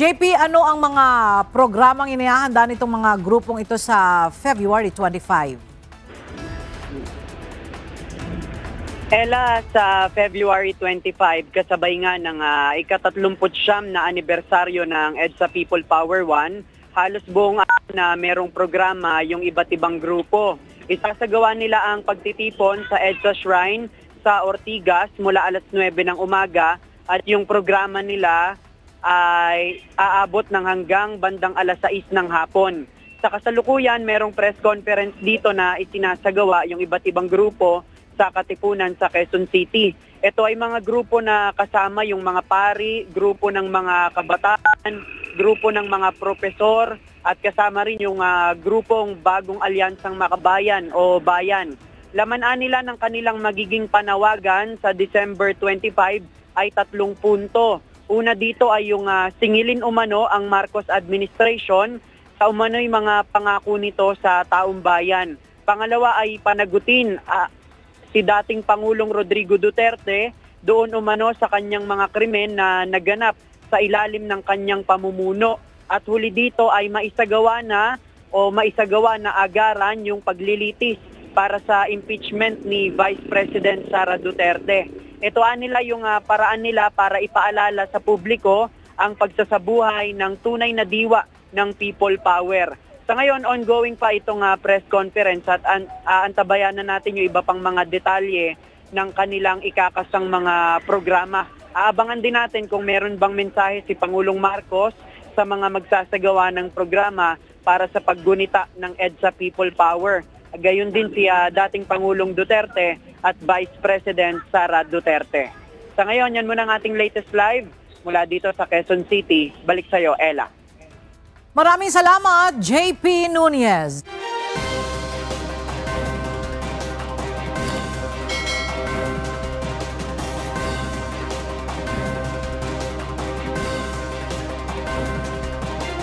JP, ano ang mga programang inihahanda nitong mga grupong ito sa February 25? Ella, sa February 25, kasabay nga ng ika-39 na anibersaryo ng EDSA People Power 1, halos buong araw na merong programa yung iba't ibang grupo. Isasagawa nila ang pagtitipon sa EDSA Shrine sa Ortigas mula alas 9 ng umaga at yung programa nila ay aabot ng hanggang bandang alas 6 ng hapon. Sa kasalukuyan, merong press conference dito na isinasagawa yung iba't ibang grupo sa Katipunan sa Quezon City. Ito ay mga grupo na kasama yung mga pari, grupo ng mga kabataan, grupo ng mga propesor at kasama rin yung grupong Bagong Alyansang Makabayan o Bayan. Laman nila ng kanilang magiging panawagan sa December 25 ay 3 punto. Una dito ay yung singilin umano ang Marcos administration sa umano'y mga pangako nito sa taong bayan. Pangalawa ay panagutin si dating Pangulong Rodrigo Duterte doon umano sa kanyang mga krimen na naganap sa ilalim ng kanyang pamumuno. At huli dito ay maisagawa na agaran yung paglilitis para sa impeachment ni Vice President Sara Duterte. Ito nila yung paraan nila para ipaalala sa publiko ang pagsasabuhay ng tunay na diwa ng people power. Sa ngayon, ongoing pa itong press conference at antabayan na natin yung iba pang mga detalye ng kanilang ikakasang mga programa. Aabangan din natin kung meron bang mensahe si Pangulong Marcos sa mga magsasagawa ng programa para sa paggunita ng EDSA People Power. Gayon din si dating Pangulong Duterte at Vice President Sara Duterte. Sa ngayon, yan muna ang ating latest live mula dito sa Quezon City. Balik sa'yo, Ella. Maraming salamat, JP Nunez.